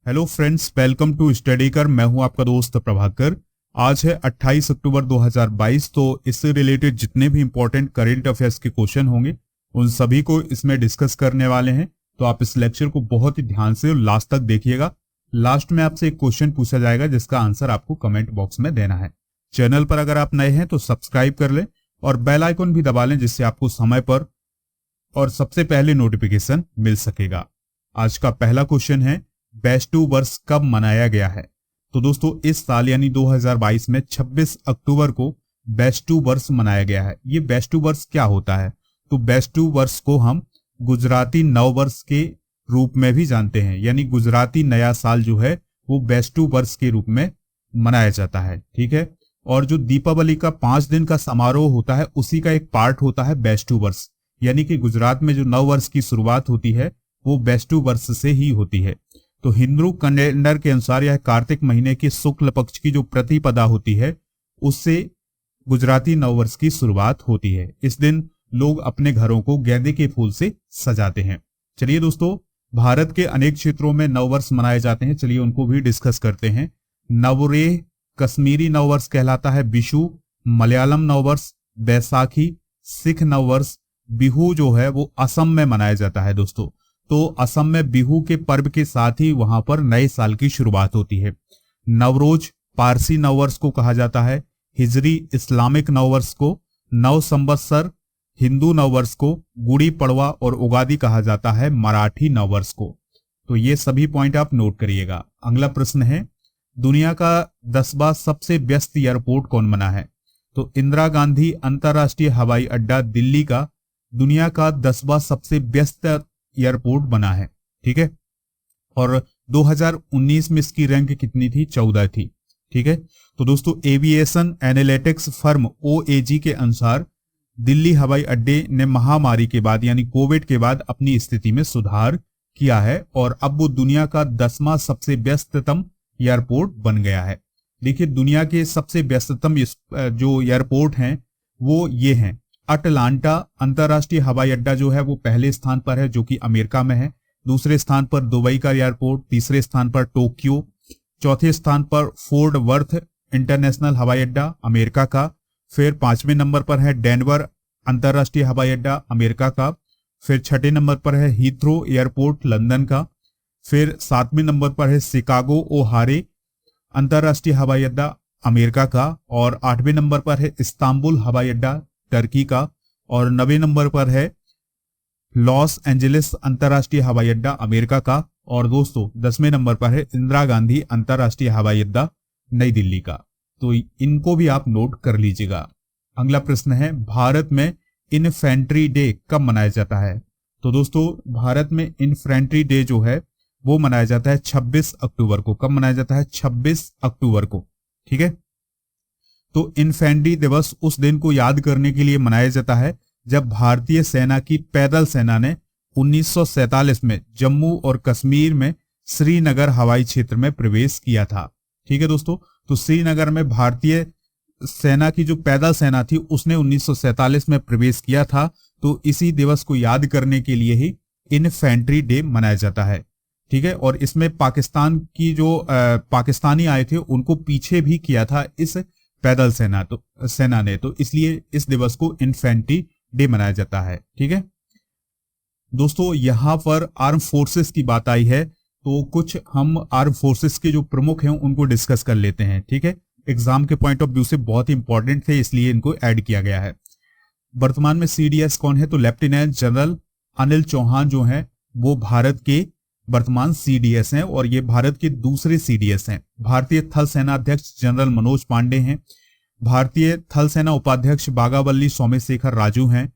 Hello friends, welcome to study कर। मैं हूं आपका दोस्त प्रभाकर। आज है 28 अक्टूबर 2022। तो इससे रिलेटेड जितने भी इंपॉर्टेंट करेंट अफेयर्स के क्वेश्चन होंगे उन सभी को इसमें डिस्कस करने वाले हैं। तो आप इस लेक्चर को बहुत ही ध्यान से और लास्ट तक देखिएगा। लास्ट में आपसे एक क्वेश्चन पूछा जाएगा जिसका आंसर आपको कमेंट बॉक्स में देना है। चैनल पर अगर आप नए हैं तो सब्सक्राइब कर लें और बेल आइकन भी दबा लें, जिससे आपको समय पर और सबसे पहले नोटिफिकेशन मिल सकेगा। आज का पहला क्वेश्चन है, बैष्टू वर्ष कब मनाया गया है? तो दोस्तों इस साल यानी 2022 में 26 अक्टूबर को बैष्टू वर्ष मनाया गया है। ये बैष्टू वर्ष क्या होता है? तो बैष्टू वर्ष को हम गुजराती नव वर्ष के रूप में भी जानते हैं, यानी गुजराती नया साल जो है वो बैष्टू वर्ष के रूप में मनाया जाता है। ठीक है। और जो दीपावली का 5 दिन का समारोह होता है उसी का एक पार्ट होता है बैष्टू वर्ष, यानी कि गुजरात में जो नव वर्ष की शुरुआत होती है वो बैष्टू वर्ष से ही होती है। तो हिंदू कैलेंडर के अनुसार यह कार्तिक महीने की शुक्ल पक्ष की जो प्रतिपदा होती है उससे गुजराती नववर्ष की शुरुआत होती है। इस दिन लोग अपने घरों को गेंदे के फूल से सजाते हैं। चलिए दोस्तों, भारत के अनेक क्षेत्रों में नववर्ष मनाए जाते हैं, चलिए उनको भी डिस्कस करते हैं। नवरेह कश्मीरी नववर्ष कहलाता है, विशु मलयालम नववर्ष, बैसाखी सिख नववर्ष, बिहू जो है वो असम में मनाया जाता है दोस्तों। तो असम में बिहू के पर्व के साथ ही वहां पर नए साल की शुरुआत होती है। नवरोज पारसी नववर्ष को कहा जाता है, हिजरी इस्लामिक नववर्ष को, नव संवत्सर हिंदू नववर्ष को, गुड़ी पड़वा और उगादी कहा जाता है मराठी नववर्ष को। तो ये सभी पॉइंट आप नोट करिएगा। अगला प्रश्न है, दुनिया का 10वां सबसे व्यस्त एयरपोर्ट कौन बना है? तो इंदिरा गांधी अंतरराष्ट्रीय हवाई अड्डा दिल्ली का दुनिया का 10वां सबसे व्यस्त एयरपोर्ट बना है। ठीक है। और 2019 में इसकी रैंक कितनी थी? 14 थी। ठीक है। तो दोस्तों एविएशन एनालिटिक्स फर्म OAG के अनुसार दिल्ली हवाई अड्डे ने महामारी के बाद यानी कोविड के बाद अपनी स्थिति में सुधार किया है और अब वो दुनिया का 10वां सबसे व्यस्ततम एयरपोर्ट बन गया है। देखिए, दुनिया के सबसे व्यस्ततम जो एयरपोर्ट हैं वो ये हैं। अटलांटा अंतरराष्ट्रीय हवाई अड्डा जो है वो पहले स्थान पर है, जो कि अमेरिका में है। दूसरे स्थान पर दुबई का एयरपोर्ट, तीसरे स्थान पर टोक्यो, चौथे स्थान पर फोर्ट वर्थ इंटरनेशनल हवाई अड्डा अमेरिका का। फिर 5वें नंबर पर है डेनवर अंतरराष्ट्रीय हवाई अड्डा अमेरिका का। फिर 6ठे नंबर पर है हीथ्रो एयरपोर्ट लंदन का। फिर 7वें नंबर पर है शिकागो ओहारे अंतरराष्ट्रीय हवाई अड्डा अमेरिका का। और 8वें नंबर पर है इस्तांबुल हवाई अड्डा टर्की का। और 9वें नंबर पर है लॉस एंजलिस अंतरराष्ट्रीय हवाई अड्डा अमेरिका का। और दोस्तों 10वें नंबर पर है इंदिरा गांधी अंतरराष्ट्रीय हवाई अड्डा नई दिल्ली का। तो इनको भी आप नोट कर लीजिएगा। अगला प्रश्न है, भारत में इन्फेंट्री डे कब मनाया जाता है? तो दोस्तों भारत में इन्फेंट्री डे जो है वो मनाया जाता है 26 अक्टूबर को। कब मनाया जाता है? 26 अक्टूबर को। ठीक है। तो इन्फेंट्री दिवस उस दिन को याद करने के लिए मनाया जाता है जब भारतीय सेना की पैदल सेना ने 1947 में जम्मू और कश्मीर में श्रीनगर हवाई क्षेत्र में प्रवेश किया था। ठीक है दोस्तों। तो श्रीनगर में भारतीय सेना की जो पैदल सेना थी उसने 1947 में प्रवेश किया था। तो इसी दिवस को याद करने के लिए ही इन्फेंट्री डे मनाया जाता है। ठीक है। और इसमें पाकिस्तान की जो पाकिस्तानी आए थे उनको पीछे भी किया था इस पैदल सेना ने, तो इसलिए इस दिवस को इन्फेंट्री डे मनाया जाता है। ठीक है दोस्तों, यहां पर आर्म फोर्सेस की बात आई है तो कुछ हम आर्म फोर्सेस के जो प्रमुख हैं उनको डिस्कस कर लेते हैं। ठीक है। एग्जाम के पॉइंट ऑफ व्यू से बहुत ही इंपॉर्टेंट थे, इसलिए इनको ऐड किया गया है। वर्तमान में CDS कौन है? तो लेफ्टिनेंट जनरल अनिल चौहान जो है वो भारत के वर्तमान CDS हैं और ये भारत के दूसरे CDS हैं। भारतीय थल सेना अध्यक्ष जनरल मनोज पांडे हैं। भारतीय थल सेना उपाध्यक्ष बागावल्ली सोमेशेखर राजू हैं।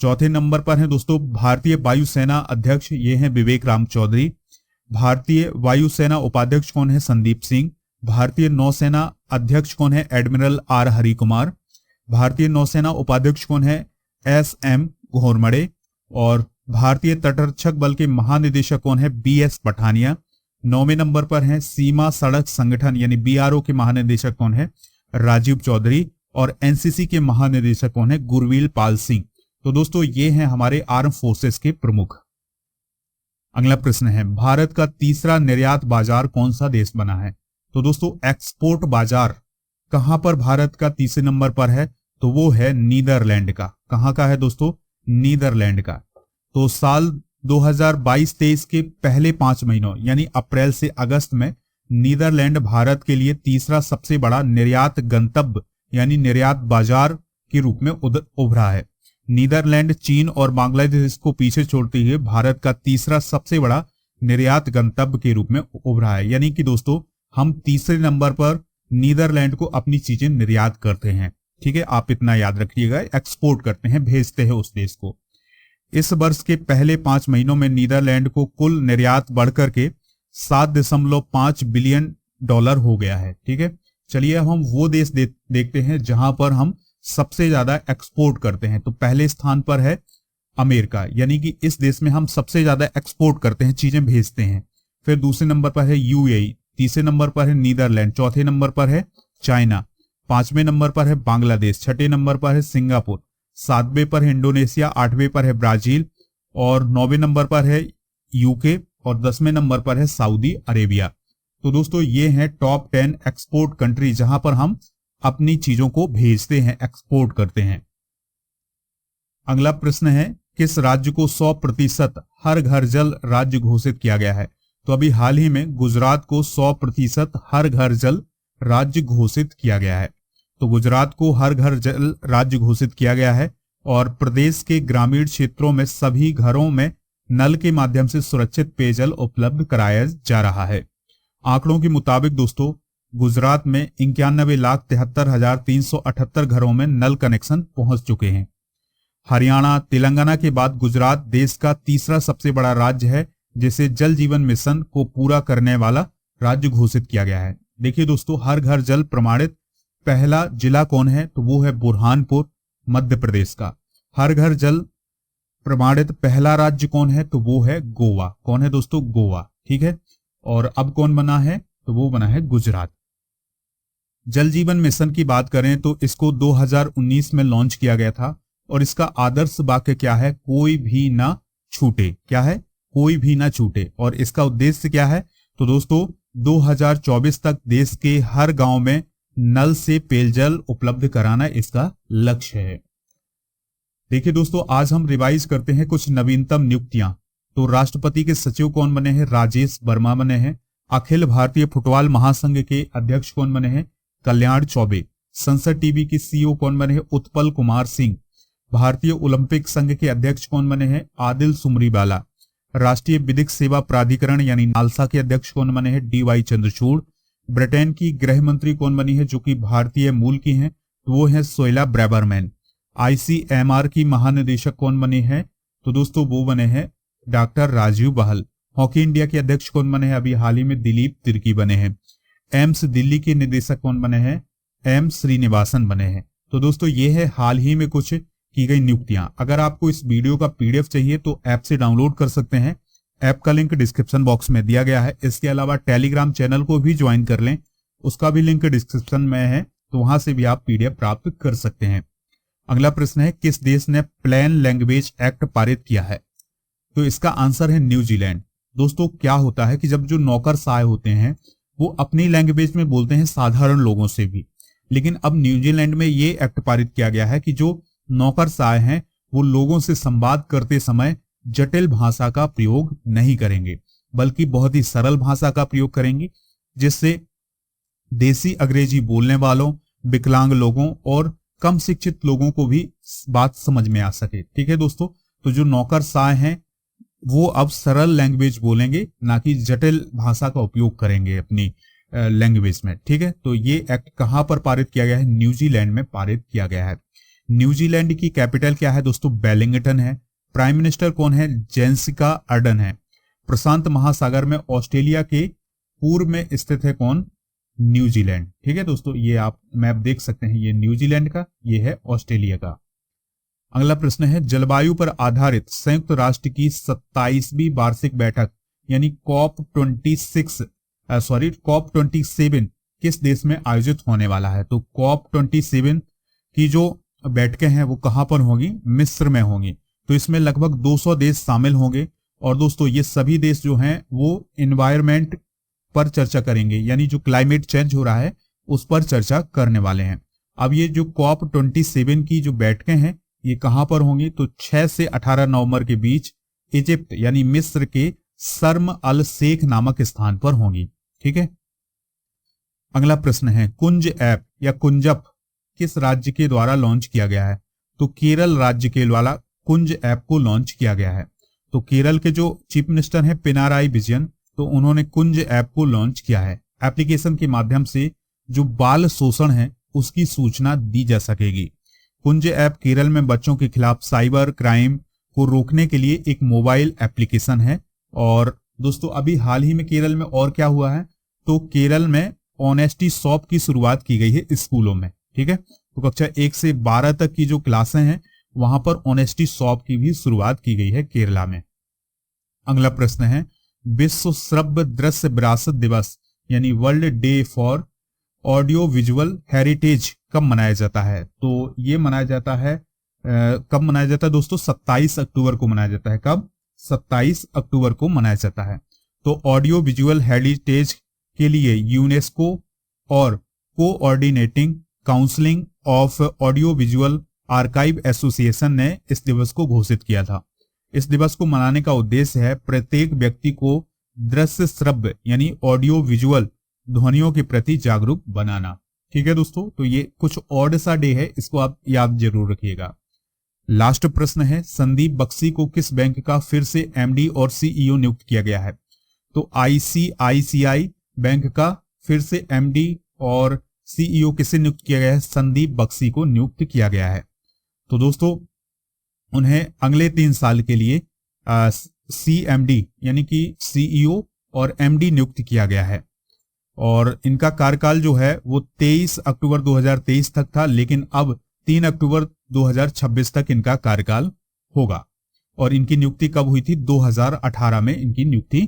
चौथे नंबर पर हैं दोस्तों भारतीय वायुसेना अध्यक्ष, ये हैं विवेक राम चौधरी। भारतीय वायुसेना उपाध्यक्ष कौन है? संदीप सिंह। भारतीय नौसेना अध्यक्ष कौन है? Admiral R Hari Kumar. भारतीय नौसेना उपाध्यक्ष कौन है? SM घोरमड़े। और भारतीय तटरक्षक बल के महानिदेशक कौन है? BS पठानिया। 9वें नंबर पर हैं सीमा सड़क संगठन यानी BRO के महानिदेशक कौन है? राजीव चौधरी। और NCC के महानिदेशक कौन है? गुरवील पाल सिंह। तो दोस्तों ये हैं हमारे आर्म फोर्सेस के प्रमुख। अगला प्रश्न है, भारत का तीसरा निर्यात बाजार कौन सा देश बना है? तो दोस्तों एक्सपोर्ट बाजार कहां पर भारत का तीसरे नंबर पर है? तो वो है नीदरलैंड का। कहां का है दोस्तों? नीदरलैंड का। तो साल 2022-23 के पहले 5 महीनों यानी अप्रैल से अगस्त में नीदरलैंड भारत के लिए तीसरा सबसे बड़ा निर्यात गंतव्य यानी निर्यात बाजार के रूप में उभरा है। नीदरलैंड चीन और बांग्लादेश को पीछे छोड़ते हुए भारत का तीसरा सबसे बड़ा निर्यात गंतव्य के रूप में उभरा है। यानी कि दोस्तों हम तीसरे नंबर पर नीदरलैंड को अपनी चीजें निर्यात करते हैं। ठीक है, आप इतना याद रखिएगा, एक्सपोर्ट करते हैं, भेजते हैं उस देश को। इस वर्ष के पहले 5 महीनों में नीदरलैंड को कुल निर्यात बढ़कर के 7.5 बिलियन डॉलर हो गया है। ठीक है, चलिए हम वो देश देखते हैं जहां पर हम सबसे ज्यादा एक्सपोर्ट करते हैं। तो पहले स्थान पर है अमेरिका, यानी कि इस देश में हम सबसे ज्यादा एक्सपोर्ट करते हैं, चीजें भेजते हैं। फिर दूसरे नंबर पर है यूएई, तीसरे नंबर पर है नीदरलैंड, चौथे नंबर पर है चाइना, पांचवें नंबर पर है बांग्लादेश, छठे नंबर पर है सिंगापुर, सातवें पर है इंडोनेशिया, आठवें पर है ब्राजील और 9वें नंबर पर है यूके और 10वें नंबर पर है सऊदी अरेबिया। तो दोस्तों ये हैं टॉप 10 एक्सपोर्ट कंट्री जहां पर हम अपनी चीजों को भेजते हैं, एक्सपोर्ट करते हैं। अगला प्रश्न है, किस राज्य को 100% हर घर जल राज्य घोषित किया गया है? तो अभी हाल ही में गुजरात को 100% हर घर जल राज्य घोषित किया गया है। तो गुजरात को हर घर जल राज्य घोषित किया गया है और प्रदेश के ग्रामीण क्षेत्रों में सभी घरों में नल के माध्यम से सुरक्षित पेयजल उपलब्ध कराया जा रहा है। आंकड़ों के मुताबिक दोस्तों गुजरात में 91,73,378 घरों में नल कनेक्शन पहुंच चुके हैं। हरियाणा, तेलंगाना के बाद गुजरात देश का तीसरा सबसे बड़ा राज्य है जिसे जल जीवन मिशन को पूरा करने वाला राज्य घोषित किया गया है। देखिए दोस्तों, हर घर जल प्रमाणित पहला जिला कौन है? तो वो है बुरहानपुर, मध्य प्रदेश का। हर घर जल प्रमाणित पहला राज्य कौन है? तो वो है गोवा। कौन है दोस्तों? गोवा। ठीक है, और अब कौन बना है? तो वो बना है गुजरात। जल जीवन मिशन की बात करें तो इसको 2019 में लॉन्च किया गया था और इसका आदर्श वाक्य क्या है? कोई भी ना छूटे। क्या है? कोई भी ना छूटे। और इसका उद्देश्य क्या है? तो दोस्तों 2024 तक देश के हर गांव में नल से पेयजल उपलब्ध कराना इसका लक्ष्य है। देखिए दोस्तों, आज हम रिवाइज करते हैं कुछ नवीनतम नियुक्तियां। तो राष्ट्रपति के सचिव कौन बने हैं? राजेश वर्मा बने हैं। अखिल भारतीय फुटबॉल महासंघ के अध्यक्ष कौन बने हैं? कल्याण चौबे। संसद टीवी के सीईओ कौन बने हैं? उत्पल कुमार सिंह। भारतीय ओलंपिक संघ के अध्यक्ष कौन बने हैं? आदिल सुमरीवाला। राष्ट्रीय विधिक सेवा प्राधिकरण यानी नालसा के अध्यक्ष कौन बने हैं? डीवाई चंद्रचूड़। ब्रिटेन की गृह मंत्री कौन बनी है जो कि भारतीय मूल की हैं? तो वो है सोइला ब्रैबरमैन। आईसीएमआर की महानिदेशक कौन बने हैं? तो दोस्तों वो बने हैं डॉक्टर राजीव बहल। हॉकी इंडिया के अध्यक्ष कौन बने हैं? अभी हाल ही में दिलीप तिर्की बने हैं। एम्स दिल्ली के निदेशक कौन बने हैं? एम श्रीनिवासन बने हैं। तो दोस्तों ये है हाल ही में कुछ की गई नियुक्तियां। अगर आपको इस वीडियो का पीडीएफ चाहिए तो ऐप से डाउनलोड कर सकते हैं। ऐप का लिंक डिस्क्रिप्शन बॉक्स में दिया गया है। इसके अलावा टेलीग्राम चैनल को भी ज्वाइन कर लें, उसका भी लिंक डिस्क्रिप्शन में है, तो वहां से भी आप पीडीएफ प्राप्त कर सकते हैं। अगला प्रश्न है, किस देश ने प्लेन लैंग्वेज एक्ट पारित किया है? तो इसका आंसर है न्यूजीलैंड। दोस्तों क्या होता है कि जब जो नौकरशाह होते हैं वो अपनी लैंग्वेज में बोलते हैं साधारण लोगों से भी, लेकिन अब न्यूजीलैंड में ये एक्ट पारित किया गया है कि जो नौकरशाह हैं वो लोगों से संवाद करते समय जटिल भाषा का प्रयोग नहीं करेंगे, बल्कि बहुत ही सरल भाषा का प्रयोग करेंगे, जिससे देसी अंग्रेजी बोलने वालों, विकलांग लोगों और कम शिक्षित लोगों को भी बात समझ में आ सके। ठीक है दोस्तों, तो जो नौकरशाह हैं वो अब सरल लैंग्वेज बोलेंगे, ना कि जटिल भाषा का उपयोग करेंगे अपनी लैंग्वेज में। ठीक है, तो ये एक्ट कहां पर पारित किया गया है? न्यूजीलैंड में पारित किया गया है। न्यूजीलैंड की कैपिटल क्या है दोस्तों? वेलिंगटन है। प्राइम मिनिस्टर कौन है? जेसिका अर्डन है। प्रशांत महासागर में ऑस्ट्रेलिया के पूर्व में स्थित है कौन? न्यूजीलैंड। ठीक है दोस्तों, ये आप मैप देख सकते हैं, ये न्यूजीलैंड का, ये है ऑस्ट्रेलिया का। अगला प्रश्न है, जलवायु पर आधारित संयुक्त राष्ट्र की 27वीं वार्षिक बैठक यानी COP27 किस देश में आयोजित होने वाला है? तो COP27 की जो बैठकें हैं वो कहां पर होंगी? मिस्र में होंगी। तो इसमें लगभग 200 देश शामिल होंगे और दोस्तों ये सभी देश जो हैं वो एनवायरमेंट पर चर्चा करेंगे, यानी जो क्लाइमेट चेंज हो रहा है उस पर चर्चा करने वाले हैं। अब ये जो COP27 की जो बैठकें हैं ये कहां पर होंगी, तो 6 से 18 नवंबर के बीच इजिप्ट यानी मिस्र के शर्म अल शेख नामक स्थान पर होंगी। ठीक है। अगला प्रश्न है कुंज ऐप या कुंजप किस राज्य के द्वारा लॉन्च किया गया है, तो केरल राज्य के द्वारा कुंज ऐप को लॉन्च किया गया है। तो केरल के जो चीफ मिनिस्टर हैं पिनाराई विजयन, तो उन्होंने कुंज ऐप को लॉन्च किया है। एप्लीकेशन के माध्यम से जो बाल शोषण है उसकी सूचना दी जा सकेगी। कुंज ऐप केरल में बच्चों के खिलाफ साइबर क्राइम को रोकने के लिए एक मोबाइल एप्लीकेशन है। और दोस्तों अभी हाल ही में केरल में और क्या हुआ है, तो केरल में ऑनेस्टी शॉप की शुरुआत की गई है स्कूलों में। ठीक है। तो कक्षा 1 से 12 तक की जो क्लासें हैं वहां पर ऑनेस्टी शॉप की भी शुरुआत की गई है केरला में। अगला प्रश्न है विश्व श्रव्य दृश्य विरासत दिवस यानी world day for audio visual heritage कब मनाया जाता है, तो ये मनाया जाता है कब मनाया जाता है दोस्तों, 27 अक्टूबर को मनाया जाता है। कब? 27 अक्टूबर को मनाया जाता है। तो ऑडियो विजुअल हेरिटेज के लिए यूनेस्को और coordinating counselling of audio visual archive association ने इस दिवस को घोषित किया था। इस दिवस को मनाने का उद्देश्य है प्रत्येक व्यक्ति को दृश्य श्रव्य यानी ऑडियो विजुअल ध्वनियों के प्रति जागरूक बनाना। ठीक है दोस्तों, तो ये कुछ ऑड सा डे है, इसको आप याद जरूर रखिएगा। लास्ट प्रश्न है संदीप बख्शी को किस बैंक का फिर से एमडी और सीईओ नियुक्त किया गया है, तो आईसीआईसीआई बैंक का फिर से एमडी और सीईओ किसे नियुक्त किया गया है, संदीप बख्शी को नियुक्त किया गया है। तो दोस्तों उन्हें अगले 3 साल के लिए सीएमडी यानी कि सीईओ और एमडी नियुक्त किया गया है। और इनका कार्यकाल जो है वो 23 अक्टूबर 2023 तक था, लेकिन अब 3 अक्टूबर 2026 तक इनका कार्यकाल होगा। और इनकी नियुक्ति कब हुई थी, 2018 में इनकी नियुक्ति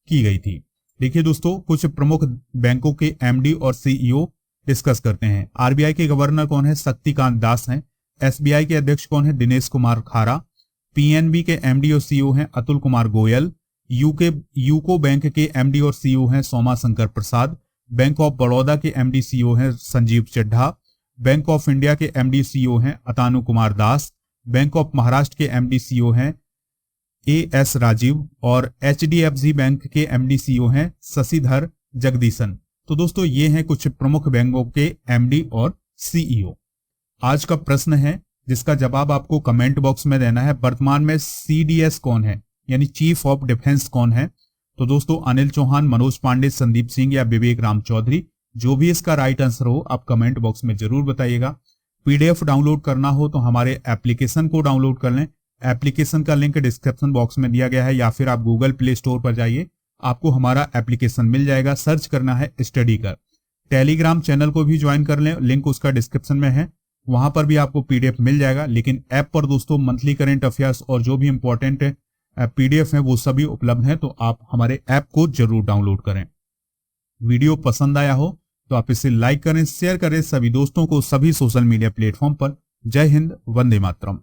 की गई थी। देखिए दोस्तों कुछ प्रमुख बैंकों के एमडी और सीईओ डिस्कस करते हैं। आरबीआई के गवर्नर कौन है, शक्तिकांत दास हैं। एसबीआई के अध्यक्ष कौन है, दिनेश कुमार खारा। पीएनबी के एमडी और सीईओ हैं अतुल कुमार गोयल। यूको बैंक के एमडी और सीईओ हैं सोमा शंकर प्रसाद। बैंक ऑफ बड़ौदा के एमडी सीईओ हैं Sanjiv Chadha. Bank of India के एमडी सीईओ हैं अतानु कुमार दास। बैंक ऑफ महाराष्ट्र के एमडी सीईओ हैं एएस राजीव। और एचडीएफसी बैंक के एमडी सीईओ हैं शशिधर जगदीशन। तो दोस्तों ये हैं कुछ प्रमुख बैंकों के एमडी और सीईओ। आज का प्रश्न है जिसका जवाब आपको कमेंट बॉक्स में देना है, वर्तमान में सीडीएस कौन है यानी चीफ ऑफ डिफेंस कौन है। तो दोस्तों अनिल चौहान, मनोज पांडे, संदीप सिंह या विवेक राम चौधरी, जो भी इसका राइट आंसर हो आप कमेंट बॉक्स में जरूर बताइएगा। पीडीएफ डाउनलोड करना हो तो हमारे एप्लीकेशन को डाउनलोड कर लें। एप्लीकेशन का लिंक डिस्क्रिप्शन बॉक्स में दिया गया है, या फिर आप गूगल प्ले स्टोर पर जाइए, आपको हमारा एप्लीकेशन मिल जाएगा। सर्च करना है स्टडी कर। टेलीग्राम चैनल को भी ज्वाइन कर लें, लिंक उसका डिस्क्रिप्शन में है, वहां पर भी आपको पीडीएफ मिल जाएगा। लेकिन ऐप पर दोस्तों मंथली करंट अफेयर्स और जो भी इंपॉर्टेंट पीडीएफ है वो सभी उपलब्ध हैं, तो आप हमारे ऐप को जरूर डाउनलोड करें। वीडियो पसंद आया हो तो आप इसे लाइक करें, शेयर करें सभी दोस्तों को सभी सोशल मीडिया प्लेटफॉर्म पर। जय हिंद, वंदे मातरम।